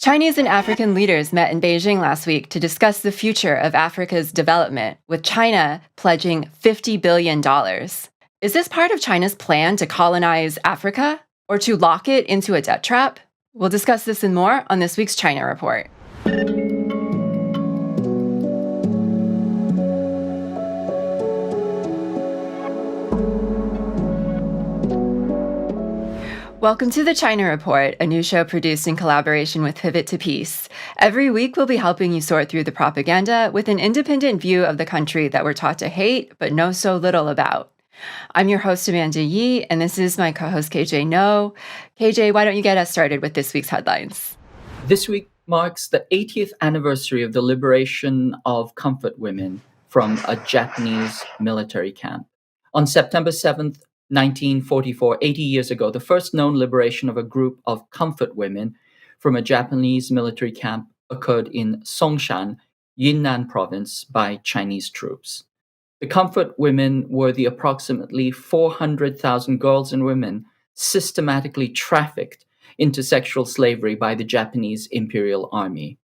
Chinese and African leaders met in Beijing last week to discuss the future of Africa's development, with China pledging $50 billion. Is this part of China's plan to colonize Africa or to lock it into a debt trap? We'll discuss this and more on this week's China Report. Welcome to the China Report, a new show produced in collaboration with Pivot to Peace. Every week, we'll be helping you sort through the propaganda with an independent view of the country that we're taught to hate but know so little about. I'm your host, Amanda Yee, and this is my co-host, KJ Noh. KJ, why don't you get us started with this week's headlines? This week marks the 80th anniversary of the liberation of comfort women from a Japanese military camp. On September 7th, 1944, 80 years ago, the first known liberation of a group of comfort women from a Japanese military camp occurred in Songshan, Yunnan province, by Chinese troops. The comfort women were the approximately 400,000 girls and women systematically trafficked into sexual slavery by the Japanese Imperial Army.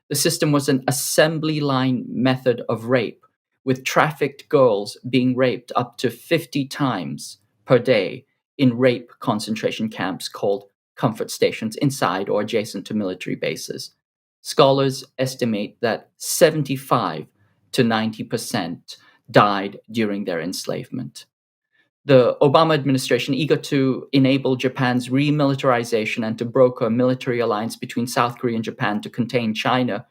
The system was an assembly line method of rape, with trafficked girls being raped up to 50 times per day in rape concentration camps called comfort stations inside or adjacent to military bases. Scholars estimate that 75 to 90% died during their enslavement. The Obama administration, eager to enable Japan's remilitarization and to broker a military alliance between South Korea and Japan to contain China,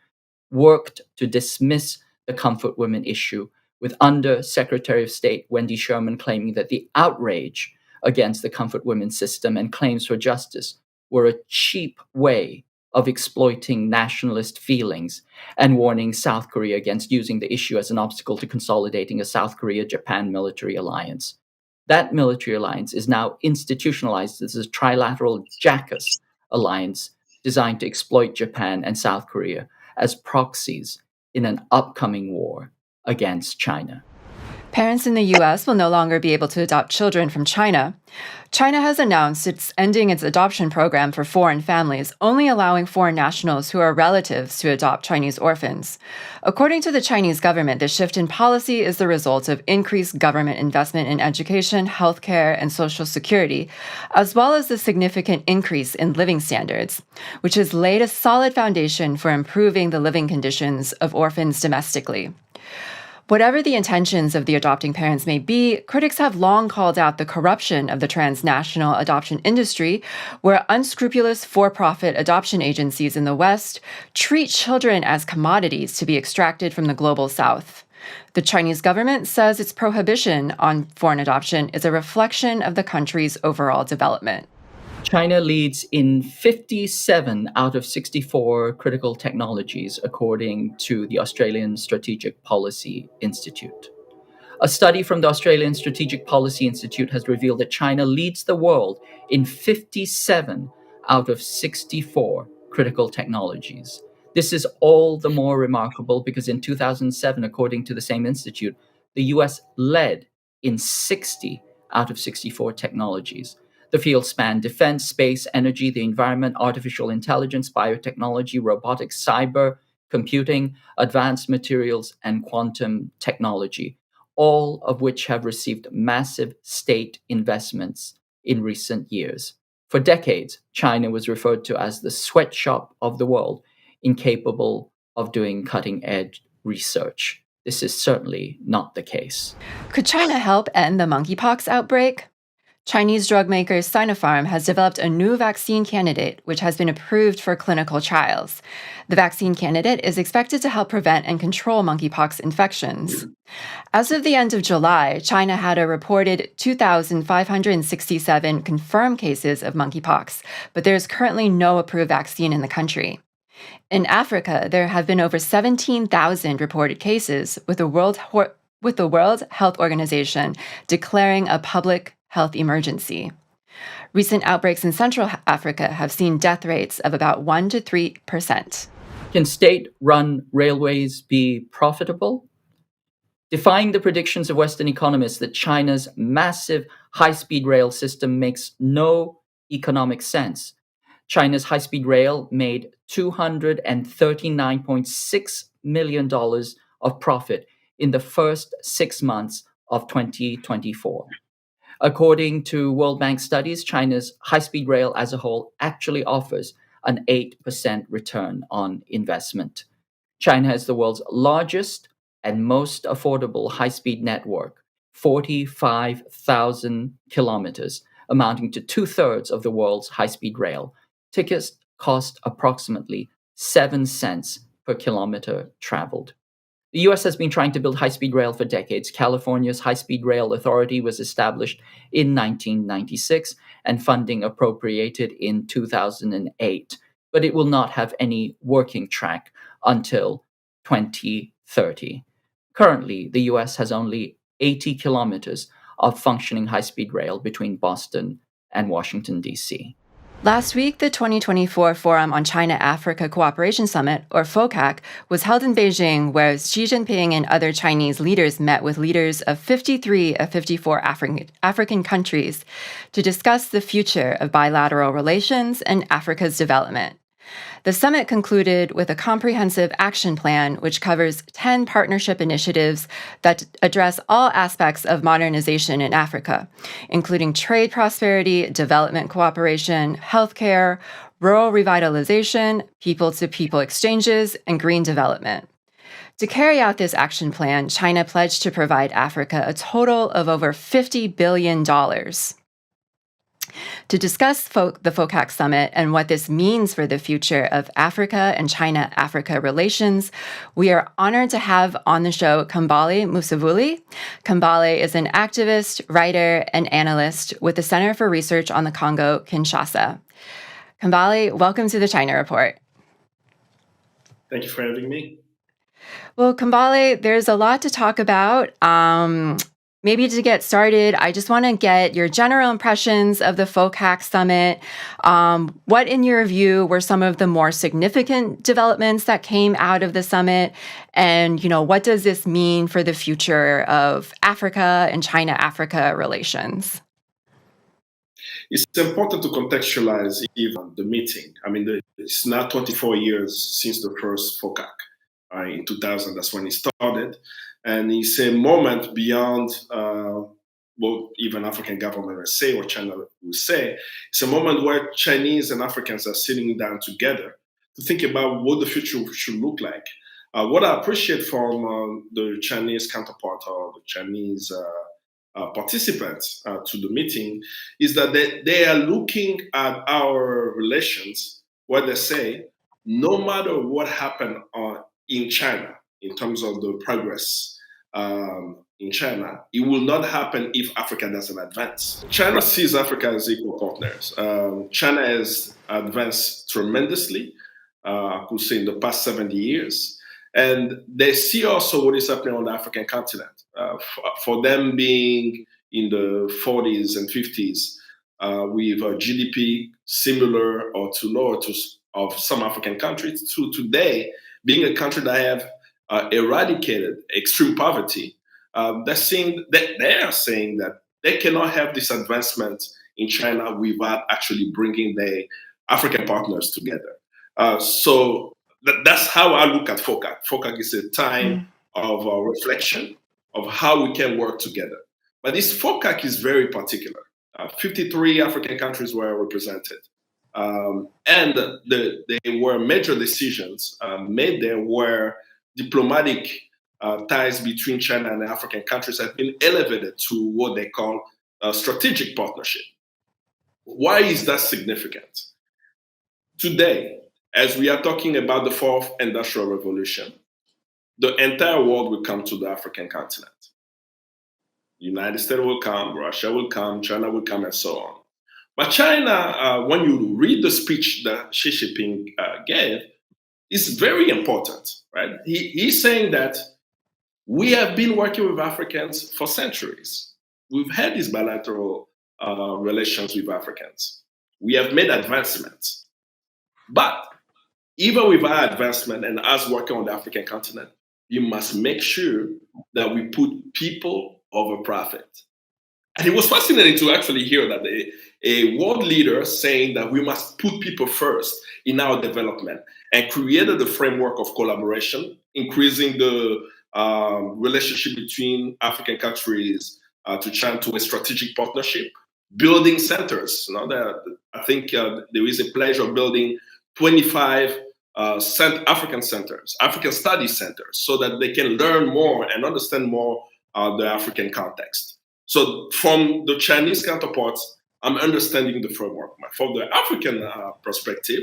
worked to dismiss the comfort women issue, with Under Secretary of State Wendy Sherman claiming that the outrage against the comfort women system and claims for justice were a cheap way of exploiting nationalist feelings, and warning South Korea against using the issue as an obstacle to consolidating a South Korea-Japan military alliance. That military alliance is now institutionalized as a trilateral JACUS alliance designed to exploit Japan and South Korea as proxies in an upcoming war against China. Parents in the U.S. will no longer be able to adopt children from China. China has announced it's ending its adoption program for foreign families, only allowing foreign nationals who are relatives to adopt Chinese orphans. According to the Chinese government, this shift in policy is the result of increased government investment in education, healthcare, and social security, as well as the significant increase in living standards, which has laid a solid foundation for improving the living conditions of orphans domestically. Whatever the intentions of the adopting parents may be, critics have long called out the corruption of the transnational adoption industry, where unscrupulous for-profit adoption agencies in the West treat children as commodities to be extracted from the global South. The Chinese government says its prohibition on foreign adoption is a reflection of the country's overall development. China leads in 57 out of 64 critical technologies, according to the Australian Strategic Policy Institute. A study from the Australian Strategic Policy Institute has revealed that China leads the world in 57 out of 64 critical technologies. This is all the more remarkable because in 2007, according to the same institute, the US led in 60 out of 64 technologies. The field spanned defense, space, energy, the environment, artificial intelligence, biotechnology, robotics, cyber, computing, advanced materials, and quantum technology, all of which have received massive state investments in recent years. For decades, China was referred to as the sweatshop of the world, incapable of doing cutting-edge research. This is certainly not the case. Could China help end the monkeypox outbreak? Chinese drug maker Sinopharm has developed a new vaccine candidate, which has been approved for clinical trials. The vaccine candidate is expected to help prevent and control monkeypox infections. As of the end of July, China had a reported 2,567 confirmed cases of monkeypox, but there is currently no approved vaccine in the country. In Africa, there have been over 17,000 reported cases, with the World Health Organization declaring a public health emergency. Recent outbreaks in Central Africa have seen death rates of about 1% to 3%. Can state-run railways be profitable? Defying the predictions of Western economists that China's massive high-speed rail system makes no economic sense, China's high-speed rail made $239.6 million of profit in the first 6 months of 2024. According to World Bank studies, China's high-speed rail as a whole actually offers an 8% return on investment. China has the world's largest and most affordable high-speed network, 45,000 kilometers, amounting to two-thirds of the world's high-speed rail. Tickets cost approximately 7 cents per kilometer traveled. The US has been trying to build high-speed rail for decades. California's High-Speed Rail Authority was established in 1996 and funding appropriated in 2008, but it will not have any working track until 2030. Currently, the US has only 80 kilometers of functioning high-speed rail between Boston and Washington, D.C. Last week, the 2024 Forum on China-Africa Cooperation Summit, or FOCAC, was held in Beijing, where Xi Jinping and other Chinese leaders met with leaders of 53 of 54 African countries to discuss the future of bilateral relations and Africa's development. The summit concluded with a comprehensive action plan which covers 10 partnership initiatives that address all aspects of modernization in Africa, including trade prosperity, development cooperation, healthcare, rural revitalization, people-to-people exchanges, and green development. To carry out this action plan, China pledged to provide Africa a total of over $50 billion. To discuss the FOCAC summit and what this means for the future of Africa and China-Africa relations, we are honored to have on the show Kambale Musavuli. Kambale is an activist, writer, and analyst with the Center for Research on the Congo-Kinshasa. Kambale, welcome to the China Report. Thank you for having me. Well, Kambale, there's a lot to talk about. Maybe to get started, I just want to get your general impressions of the FOCAC summit. What, in your view, were some of the more significant developments that came out of the summit? And, what does this mean for the future of Africa and China-Africa relations? It's important to contextualize even the meeting. I mean, it's now 24 years since the first FOCAC. In 2000, that's when it started. And it's a moment beyond what even African government will say or China will say. It's a moment where Chinese and Africans are sitting down together to think about what the future should look like. What I appreciate from the Chinese counterpart or the Chinese participants to the meeting is that they are looking at our relations where they say, no matter what happened in China, in terms of the progress in China, it will not happen if Africa doesn't advance. China sees Africa as equal partners. China has advanced tremendously, I could say, in the past 70 years. And they see also what is happening on the African continent. For them being in the 40s and 50s, with a GDP similar or to lower to of some African countries, to today being a country that have eradicated extreme poverty, they are saying that they cannot have this advancement in China without actually bringing their African partners together. So that's how I look at FOCAC. FOCAC is a time of reflection of how we can work together. But this FOCAC is very particular. 53 African countries were represented. And there were major decisions made there where diplomatic ties between China and African countries have been elevated to what they call a strategic partnership. Why is that significant? Today, as we are talking about the fourth industrial revolution, the entire world will come to the African continent. The United States will come, Russia will come, China will come, and so on. But China, when you read the speech that Xi Jinping gave, is very important, right? He's saying that we have been working with Africans for centuries. We've had these bilateral relations with Africans. We have made advancements. But even with our advancement and us working on the African continent, you must make sure that we put people over profit. And it was fascinating to actually hear that a world leader saying that we must put people first in our development, and created a framework of collaboration, increasing the relationship between African countries to China to a strategic partnership, building centers. I think there is a pledge of building 25 African centers, African studies centers, so that they can learn more and understand more the African context. So from the Chinese counterparts, I'm understanding the framework. From the African perspective,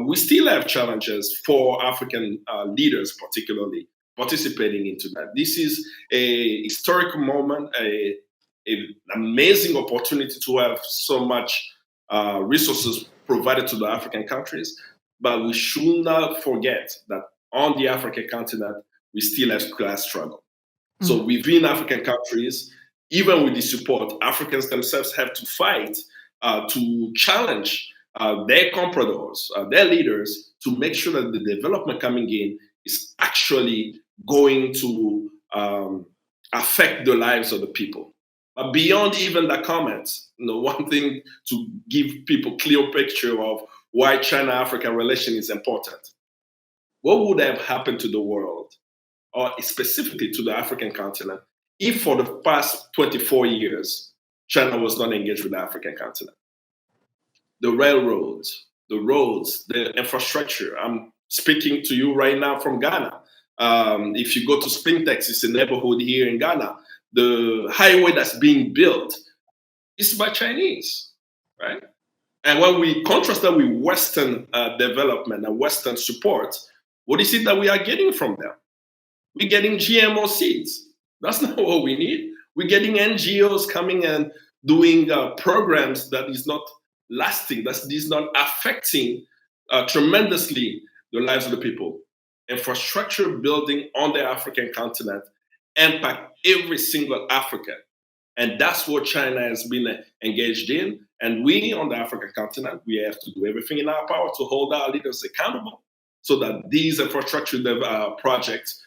we still have challenges for African leaders, particularly participating into that. This is a historical moment, an amazing opportunity to have so much resources provided to the African countries, but we should not forget that on the African continent, we still have class struggle. Mm-hmm. So within African countries, even with the support, Africans themselves have to fight to challenge their compradors, their leaders, to make sure that the development coming in is actually going to affect the lives of the people. But beyond even the comments, one thing to give people clear picture of why China-Africa relation is important. What would have happened to the world, or specifically to the African continent, if for the past 24 years, China was not engaged with the African continent? The railroads, the roads, the infrastructure. I'm speaking to you right now from Ghana. If you go to Spintex, it's a neighborhood here in Ghana. The highway that's being built is by Chinese, right? And when we contrast that with Western development and Western support, what is it that we are getting from them? We're getting GMO seeds. That's not what we need. We're getting NGOs coming and doing programs that is not lasting, that is not affecting tremendously the lives of the people. Infrastructure building on the African continent impact every single African. And that's what China has been engaged in. And we on the African continent, we have to do everything in our power to hold our leaders accountable so that these infrastructure projects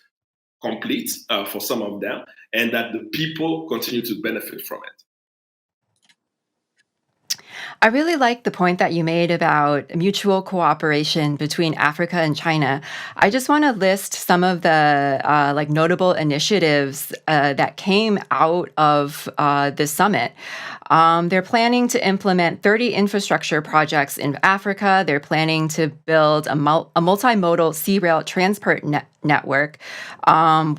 complete for some of them, and that the people continue to benefit from it. I really like the point that you made about mutual cooperation between Africa and China. I just want to list some of the notable initiatives that came out of this summit. They're planning to implement 30 infrastructure projects in Africa. They're planning to build a multimodal sea rail transport network,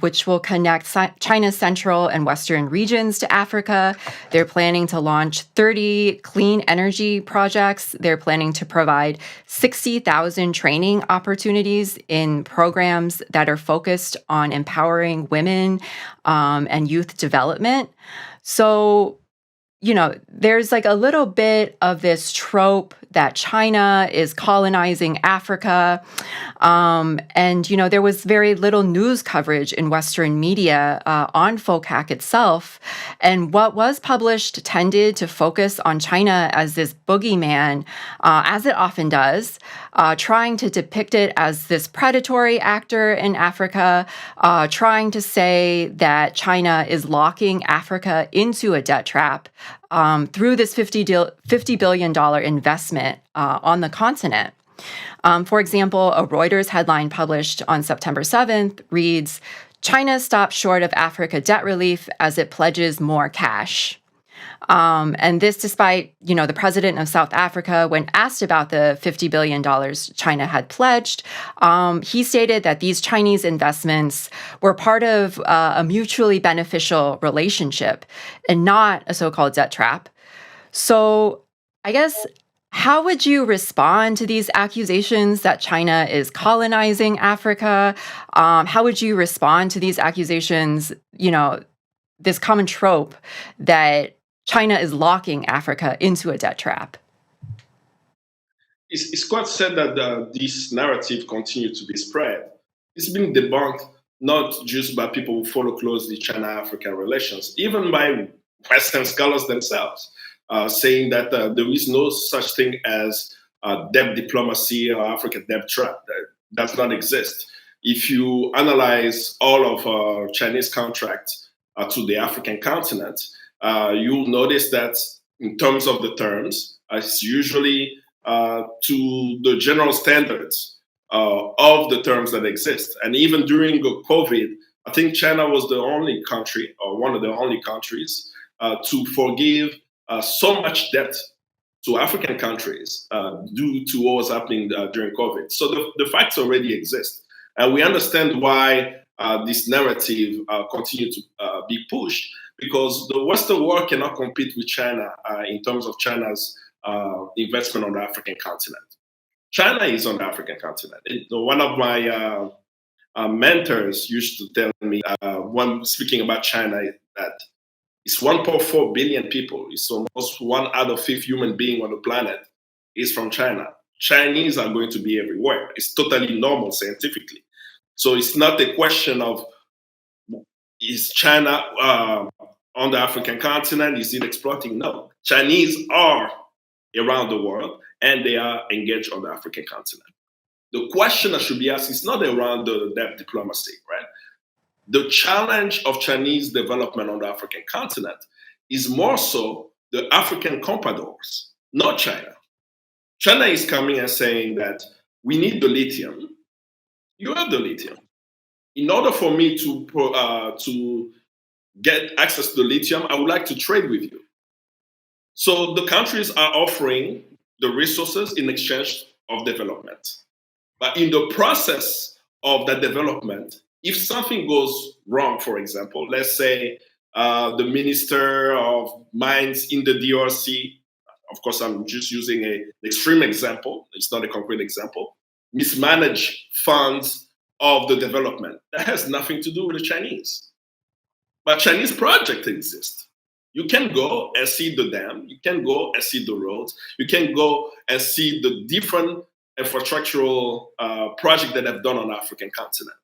which will connect China's central and western regions to Africa. They're planning to launch 30 clean energy projects. They're planning to provide 60,000 training opportunities in programs that are focused on empowering women and youth development. So, there's a little bit of this trope that China is colonizing Africa. And, there was very little news coverage in Western media on FOCAC itself. And what was published tended to focus on China as this boogeyman, as it often does, trying to depict it as this predatory actor in Africa, trying to say that China is locking Africa into a debt trap through this $50 billion investment on the continent. For example, a Reuters headline published on September 7th reads, "China stops short of Africa debt relief as it pledges more cash." And this despite, the president of South Africa, when asked about the $50 billion China had pledged, he stated that these Chinese investments were part of a mutually beneficial relationship and not a so-called debt trap. So I guess, how would you respond to these accusations that China is colonizing Africa? How would you respond to these accusations, this common trope that China is locking Africa into a debt trap? It's quite sad that this narrative continues to be spread. It's been debunked not just by people who follow closely China-Africa relations, even by Western scholars themselves, saying that there is no such thing as debt diplomacy or Africa debt trap. That does not exist. If you analyze all of Chinese contracts to the African continent, you'll notice that in terms of the terms. It's usually to the general standards of the terms that exist. And even during COVID, I think China was the only country, or one of the only countries, to forgive so much debt to African countries due to what was happening during COVID. So the facts already exist. And we understand why this narrative continues to be pushed, because the Western world cannot compete with China in terms of China's investment on the African continent. China is on the African continent. One of my mentors used to tell me when speaking about China that it's 1.4 billion people. It's almost 1/5 human being on the planet is from China. Chinese are going to be everywhere. It's totally normal scientifically. So it's not a question of is China on the African continent? Is it exploiting? No. Chinese are around the world and they are engaged on the African continent. The question that should be asked is not around the debt diplomacy, right? The challenge of Chinese development on the African continent is more so the African compradors, not China. China is coming and saying that we need the lithium. You have the lithium. In order for me to get access to the lithium, I would like to trade with you. So the countries are offering the resources in exchange of development. But in the process of that development, if something goes wrong, for example, let's say the Minister of Mines in the DRC, of course, I'm just using an extreme example, it's not a concrete example, mismanage funds of the development. That has nothing to do with the Chinese. But Chinese projects exist. You can go and see the dam, you can go and see the roads, you can go and see the different infrastructural projects that have done on the African continent.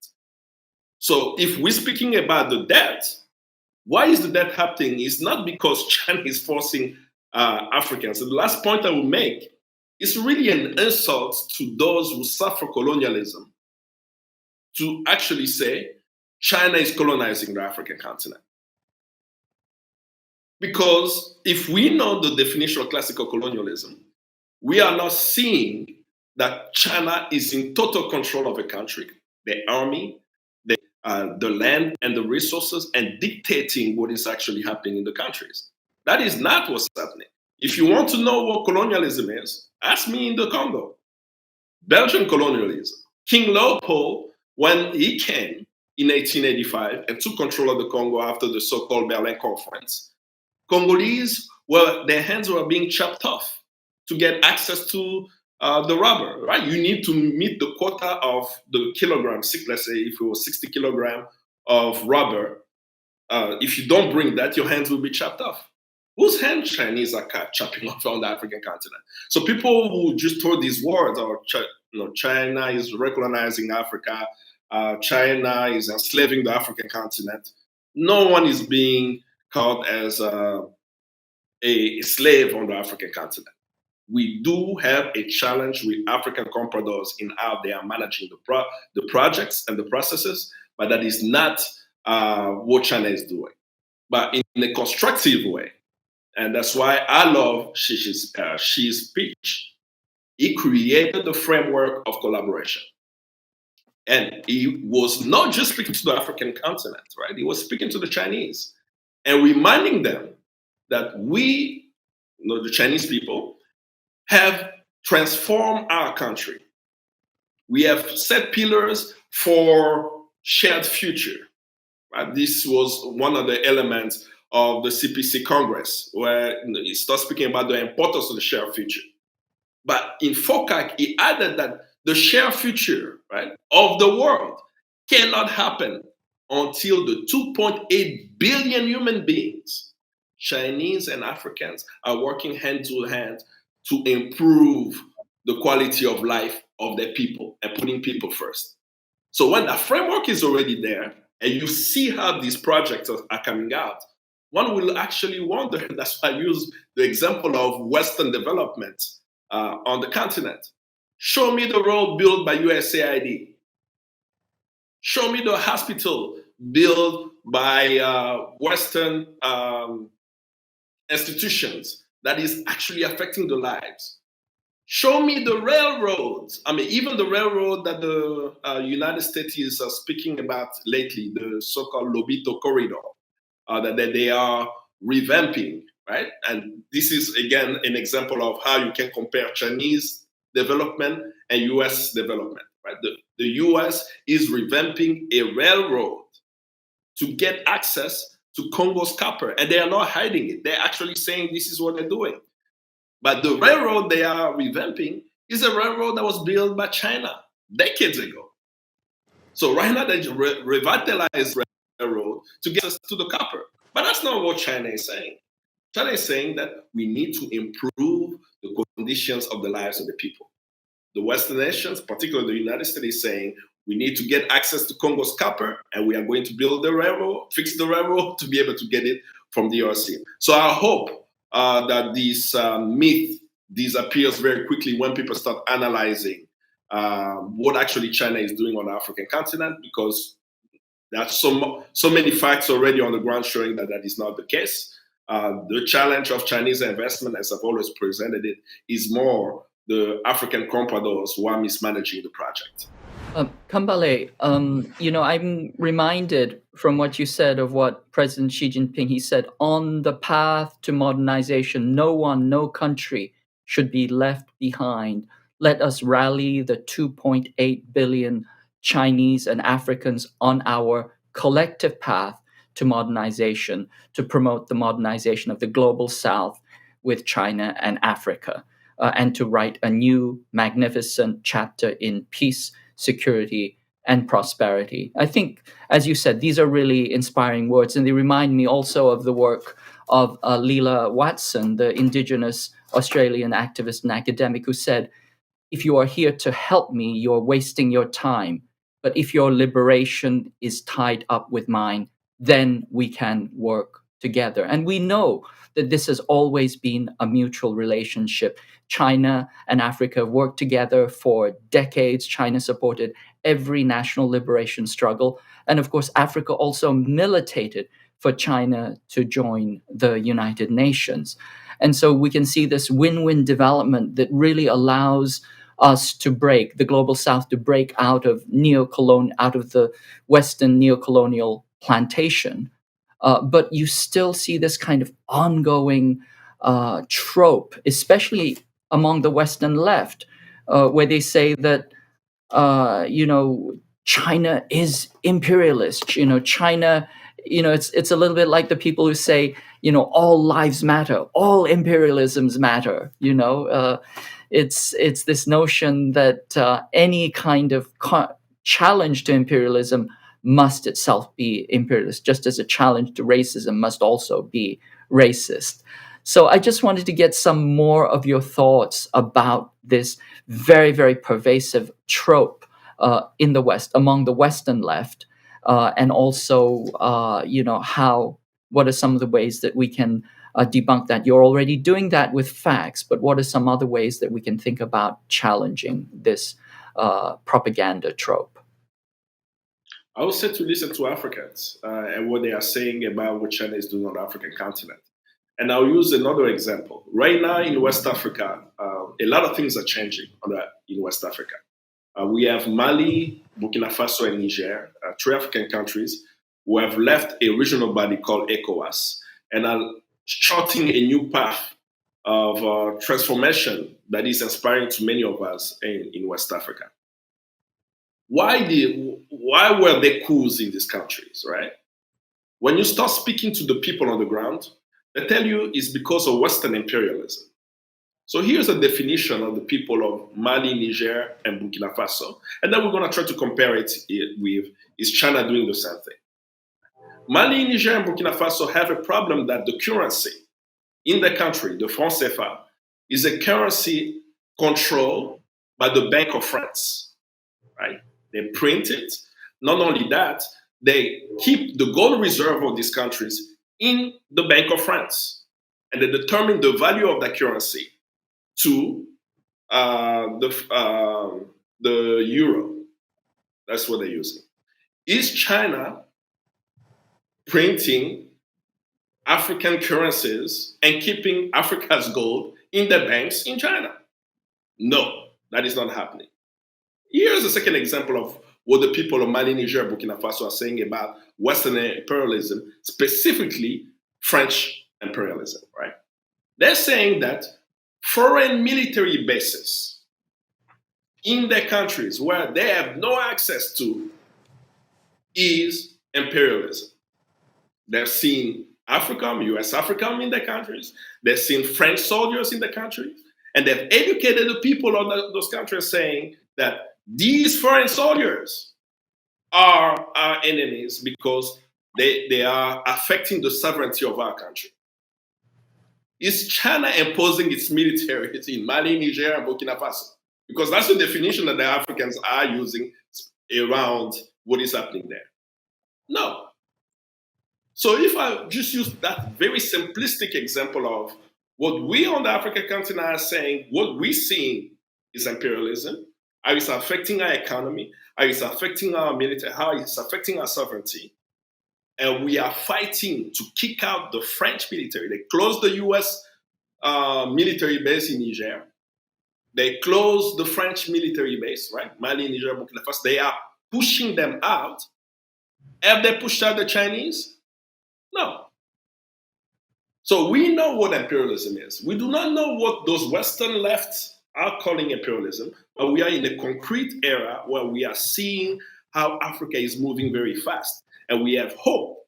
So if we're speaking about the debt, why is the debt happening? It's not because China is forcing Africans. So the last point I will make is really an insult to those who suffer colonialism to actually say China is colonizing the African continent. Because if we know the definition of classical colonialism, we are now seeing that China is in total control of a country, the army, the land and the resources, and dictating what is actually happening in the countries. That is not what's happening. If you want to know what colonialism is, ask me in the Congo. Belgian colonialism. King Leopold, when he came in 1885 and took control of the Congo after the so-called Berlin Conference, Congolese, their hands were being chopped off to get access to the rubber, right? You need to meet the quota of the kilogram, let's say if it was 60 kilogram of rubber. If you don't bring that, your hands will be chopped off. Whose hands Chinese are chopping off on the African continent? So people who just throw these words, or China is recolonizing Africa, China is enslaving the African continent. No one is being called as a slave on the African continent. We do have a challenge with African compradors in how they are managing the projects and the processes, but that is not what China is doing, but in a constructive way. And that's why I love Xi's speech. He created the framework of collaboration. And he was not just speaking to the African continent, right? He was speaking to the Chinese and reminding them that we, the Chinese people, have transformed our country. We have set pillars for shared future. Right? This was one of the elements of the CPC Congress, where he starts speaking about the importance of the shared future. But in FOCAC, he added that the shared future, right, of the world cannot happen until the 2.8 billion human beings, Chinese and Africans, are working hand to hand to improve the quality of life of their people and putting people first. So when that framework is already there and you see how these projects are coming out, one will actually wonder. That's why I use the example of Western development on the continent. Show me the road built by USAID. Show me the hospital built by Western institutions that is actually affecting the lives. Show me the railroads. I mean, even the railroad that the United States is speaking about lately, the so-called Lobito corridor, that they are revamping, right? And this is, again, an example of how you can compare Chinese development and U.S. development, right? The U.S. is revamping a railroad to get access to Congo's copper, and they are not hiding it. They're actually saying this is what they're doing. But the railroad they are revamping is a railroad that was built by China decades ago. So right now they revitalize railroad to get us to the copper. But that's not what China is saying. China is saying that we need to improve the conditions of the lives of the people. The Western nations, particularly the United States, is saying we need to get access to Congo's copper, and we are going to build the railroad, fix the railroad to be able to get it from the DRC. So I hope that this myth disappears very quickly when people start analyzing what actually China is doing on the African continent, because there are so many facts already on the ground showing that that is not the case. The challenge of Chinese investment, as I've always presented it, is more the African compradors who are mismanaging the project. Kambale, I'm reminded from what you said of what President Xi Jinping, he said, on the path to modernization, no country should be left behind. Let us rally the 2.8 billion Chinese and Africans on our collective path to modernization, to promote the modernization of the global South with China and Africa, and to write a new magnificent chapter in peace, security, and prosperity. I think, as you said, these are really inspiring words, and they remind me also of the work of Leela Watson, the Indigenous Australian activist and academic, who said, if you are here to help me, you're wasting your time. But if your liberation is tied up with mine, then we can work together. And we know that this has always been a mutual relationship. China and Africa worked together for decades. China supported every national liberation struggle. And of course, Africa also militated for China to join the United Nations. And so we can see this win-win development that really allows us to break, the global South to break out of the Western neocolonial plantation. But you still see this kind of ongoing trope, especially among the Western left, where they say that, China is imperialist. China, it's a little bit like the people who say, all lives matter, all imperialisms matter. It's this notion that any kind of challenge to imperialism must itself be imperialist, just as a challenge to racism must also be racist. So I just wanted to get some more of your thoughts about this very, very pervasive trope in the West, among the Western left, and also, what are some of the ways that we can debunk that? You're already doing that with facts, but what are some other ways that we can think about challenging this propaganda trope? I would say to listen to Africans and what they are saying about what China is doing on the African continent. And I'll use another example. Right now in West Africa, a lot of things are changing in West Africa. We have Mali, Burkina Faso, and Niger, 3 African countries who have left a regional body called ECOWAS and are charting a new path of transformation that is inspiring to many of us in West Africa. Why were there coups in these countries, right? When you start speaking to the people on the ground, they tell you it's because of Western imperialism. So here's a definition of the people of Mali, Niger, and Burkina Faso. And then we're going to try to compare it with, is China doing the same thing? Mali, Niger, and Burkina Faso have a problem that the currency in the country, the franc CFA, is a currency controlled by the Bank of France, right? They print it. Not only that, they keep the gold reserve of these countries in the Bank of France. And they determine the value of that currency to the euro. That's what they're using. Is China printing African currencies and keeping Africa's gold in the banks in China. No, that is not happening. Here's a second example of what the people of Mali, Niger, Burkina Faso are saying about Western imperialism, specifically French imperialism, right? They're saying that foreign military bases in their countries where they have no access to is imperialism. They're seeing AFRICOM, US AFRICOM in their countries. They're seeing French soldiers in the country. And they've educated the people of those countries saying that these foreign soldiers are our enemies because they are affecting the sovereignty of our country. Is China imposing its military in Mali, Niger, and Burkina Faso? Because that's the definition that the Africans are using around what is happening there. No. So if I just use that very simplistic example of what we on the African continent are saying, what we're seeing is imperialism, how it's affecting our economy, how it's affecting our military, how it's affecting our sovereignty. And we are fighting to kick out the French military. They closed the U.S. Military base in Niger. They closed the French military base, right? Mali, Niger, Burkina Faso. They are pushing them out. Have they pushed out the Chinese? No. So we know what imperialism is. We do not know what those Western lefts are calling imperialism, but we are in a concrete era where we are seeing how Africa is moving very fast. And we have hope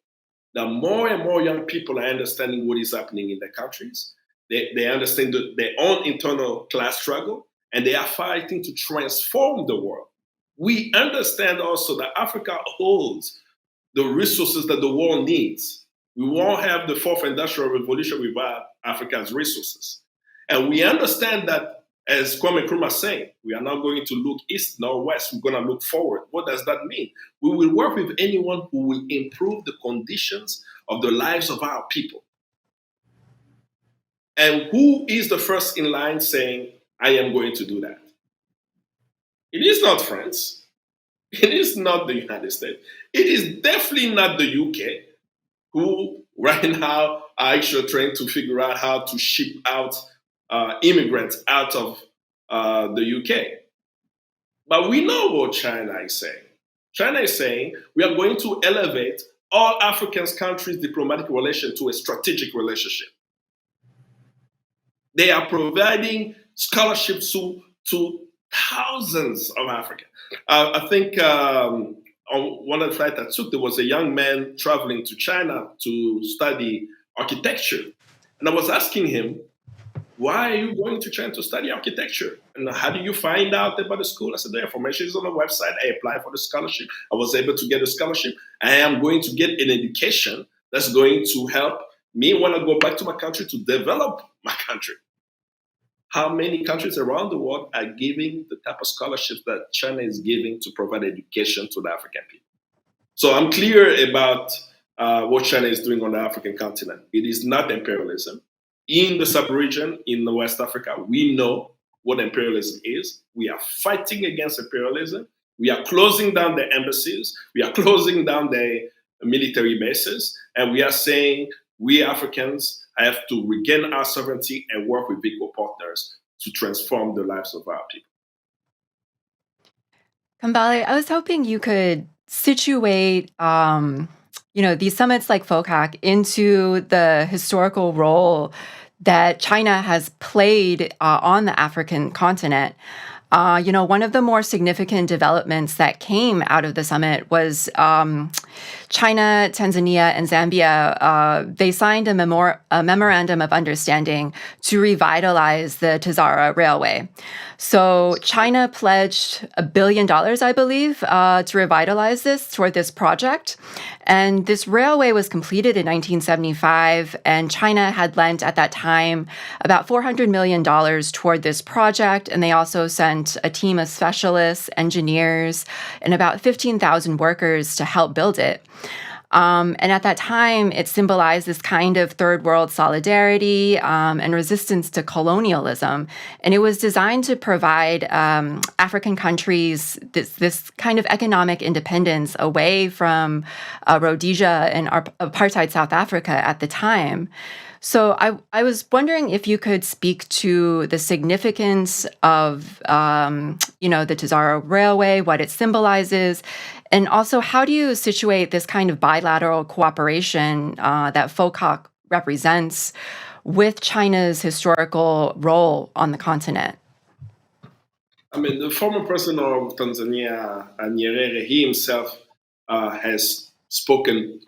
that more and more young people are understanding what is happening in their countries. They understand their own internal class struggle, and they are fighting to transform the world. We understand also that Africa holds the resources that the world needs. We won't have the fourth industrial revolution without Africa's resources. And we understand that, as Kwame Nkrumah saying, we are not going to look east nor west, we're going to look forward. What does that mean? We will work with anyone who will improve the conditions of the lives of our people. And who is the first in line saying, I am going to do that? It is not France. It is not the United States. It is definitely not the UK, who right now are actually trying to figure out how to ship out immigrants out of the UK. But we know what China is saying. China is saying we are going to elevate all African countries' diplomatic relation to a strategic relationship. They are providing scholarships to thousands of Africans. I think on one of the flights I took, there was a young man traveling to China to study architecture. And I was asking him, why are you going to China to study architecture? And how do you find out about the school? I said, the information is on the website. I applied for the scholarship. I was able to get a scholarship. I am going to get an education that's going to help me when I go back to my country to develop my country. How many countries around the world are giving the type of scholarships that China is giving to provide education to the African people? So I'm clear about what China is doing on the African continent. It is not imperialism. In the sub-region, in the West Africa, we know what imperialism is. We are fighting against imperialism. We are closing down the embassies. We are closing down the military bases. And we are saying we Africans have to regain our sovereignty and work with equal partners to transform the lives of our people. Kambale, I was hoping you could situate, these summits like FOCAC into the historical role that China has played on the African continent. One of the more significant developments that came out of the summit was China, Tanzania, and Zambia. They signed a memorandum of understanding to revitalize the Tazara Railway. So China pledged $1 billion, I believe, to revitalize toward this project. And this railway was completed in 1975, and China had lent at that time about $400 million toward this project. And they also sent a team of specialists, engineers, and about 15,000 workers to help build it. And at that time, it symbolized this kind of third world solidarity and resistance to colonialism. And it was designed to provide African countries this kind of economic independence away from Rhodesia and apartheid South Africa at the time. So I was wondering if you could speak to the significance of, the Tazara Railway, what it symbolizes, and also how do you situate this kind of bilateral cooperation that FOCAC represents with China's historical role on the continent? I mean, the former president of Tanzania, Nyerere, he himself has spoken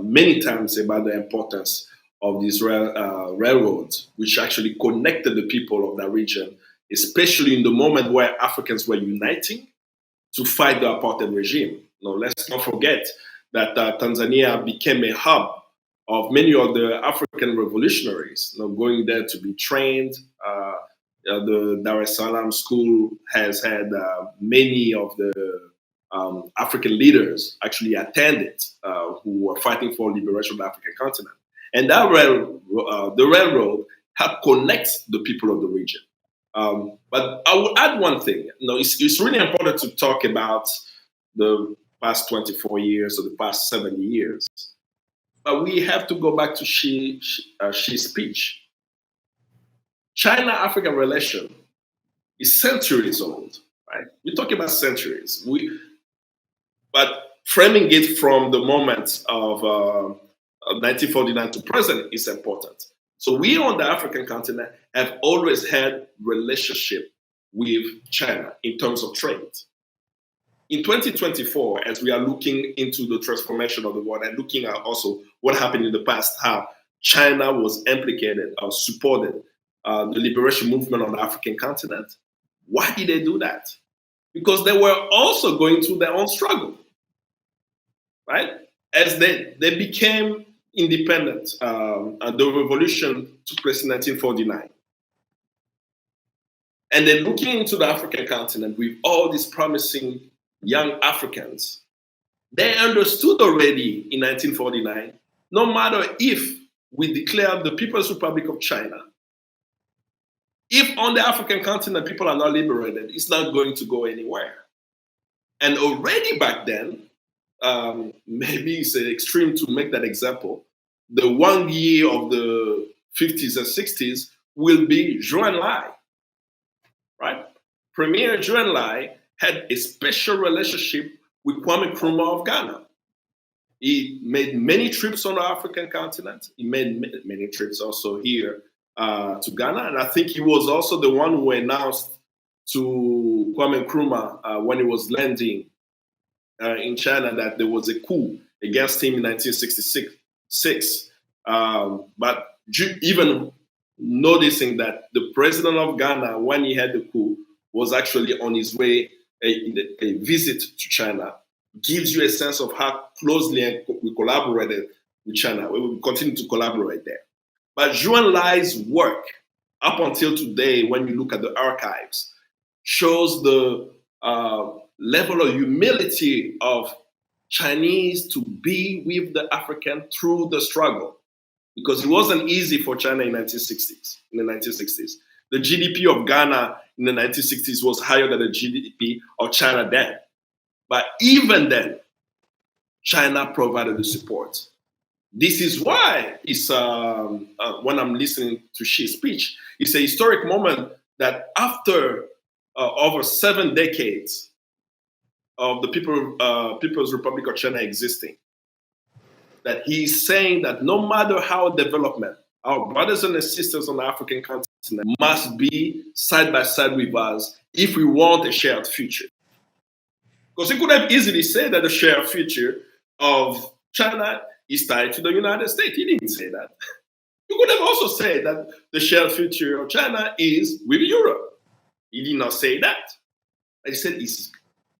many times about the importance of these railroads, which actually connected the people of that region, especially in the moment where Africans were uniting to fight the apartheid regime. Let's not forget that Tanzania became a hub of many of the African revolutionaries, going there to be trained. The Dar es Salaam school has had many of the African leaders actually attended who were fighting for liberation of the African continent. And that the railroad helped connect the people of the region. But I will add one thing. It's really important to talk about the past 24 years or the past 70 years. But we have to go back to Xi's speech. China-Africa relation is centuries old, right? We're talking about centuries. But framing it from the moment of 1949 to present is important. So we on the African continent have always had relationship with China in terms of trade. In 2024, as we are looking into the transformation of the world and looking at also what happened in the past, how China was implicated or supported the liberation movement on the African continent. Why did they do that? Because they were also going through their own struggle, right? As they became independent, the revolution took place in 1949. And then looking into the African continent with all these promising young Africans, they understood already in 1949, no matter if we declare the People's Republic of China, if on the African continent people are not liberated, it's not going to go anywhere. And already back then, maybe it's an extreme to make that example, the Wang Yi of the 50s and 60s will be Zhou Enlai, right? Premier Zhou Enlai had a special relationship with Kwame Nkrumah of Ghana. He made many trips on the African continent. He made many trips also here to Ghana. And I think he was also the one who announced to Kwame Nkrumah when he was landing in China that there was a coup against him in 1966. But even noticing that the president of Ghana, when he had the coup, was actually on his way a visit to China, gives you a sense of how closely we collaborated with China. We will continue to collaborate there. But Zhou Enlai's work, up until today, when you look at the archives, shows the level of humility of Chinese to be with the African through the struggle. Because it wasn't easy for China in the 1960s. The GDP of Ghana in the 1960s was higher than the GDP of China then. But even then, China provided the support. This is why it's when I'm listening to Xi's speech, it's a historic moment that after over 7 decades of the People's Republic of China existing, that he's saying that no matter how development, our brothers and sisters on the African continent must be side by side with us if we want a shared future. Because he could have easily said that the shared future of China is tied to the United States. He didn't say that. He could have also said that the shared future of China is with Europe. He did not say that. He said it's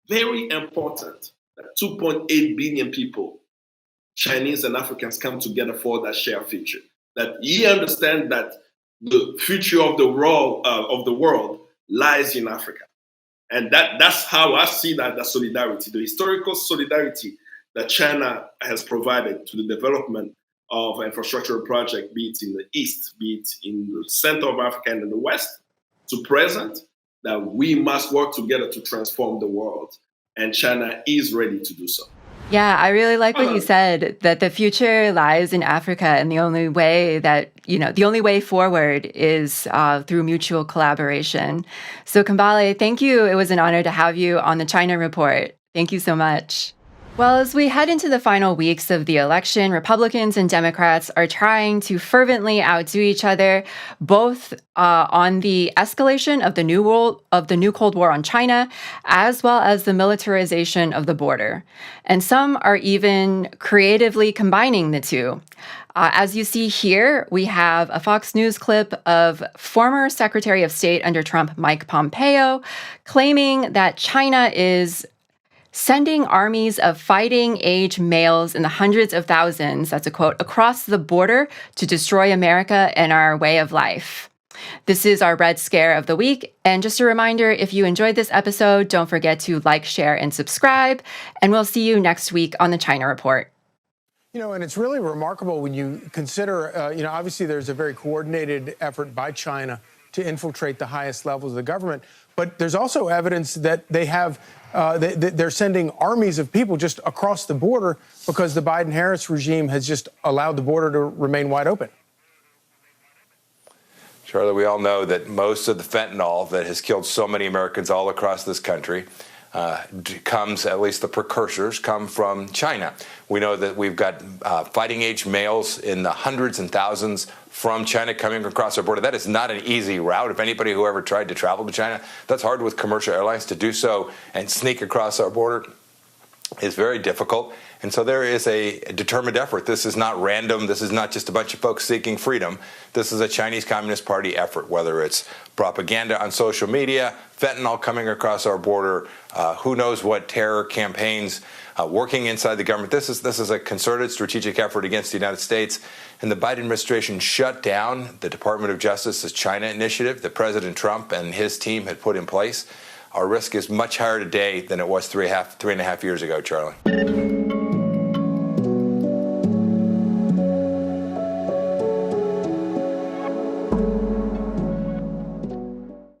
very important that 2.8 billion people, Chinese and Africans, come together for that shared future. That he understands that the future of the world lies in Africa. And that's how I see that solidarity, the historical solidarity that China has provided to the development of infrastructure projects, be it in the East, be it in the center of Africa and in the West, to present, that we must work together to transform the world. And China is ready to do so. Yeah, I really like what you said, that the future lies in Africa, and the only way the only way forward is through mutual collaboration. So Kambale, thank you. It was an honor to have you on the China Report. Thank you so much. Well, as we head into the final weeks of the election, Republicans and Democrats are trying to fervently outdo each other, both on the escalation of the new Cold War on China, as well as the militarization of the border. And some are even creatively combining the two. As you see here, we have a Fox News clip of former Secretary of State under Trump, Mike Pompeo, claiming that China is sending armies of fighting-age males in the hundreds of thousands, that's a quote, across the border to destroy America and our way of life. This is our Red Scare of the week. And just a reminder, if you enjoyed this episode, don't forget to like, share, and subscribe. And we'll see you next week on the China Report. And it's really remarkable when you consider, obviously there's a very coordinated effort by China to infiltrate the highest levels of the government. But there's also evidence that they have they're sending armies of people just across the border because the Biden-Harris regime has just allowed the border to remain wide open. Charlie, we all know that most of the fentanyl that has killed so many Americans all across this country comes, at least the precursors, come from China. We know that we've got fighting-age males in the hundreds and thousands from China coming across our border. That is not an easy route. If anybody who ever tried to travel to China, that's hard with commercial airlines to do so and sneak across our border is very difficult. And so there is a determined effort. This is not random. This is not just a bunch of folks seeking freedom. This is a Chinese Communist Party effort, whether it's propaganda on social media, fentanyl coming across our border, who knows what terror campaigns working inside the government. This is a concerted strategic effort against the United States. And the Biden administration shut down the Department of Justice's China initiative that President Trump and his team had put in place. Our risk is much higher today than it was three and a half years ago, Charlie.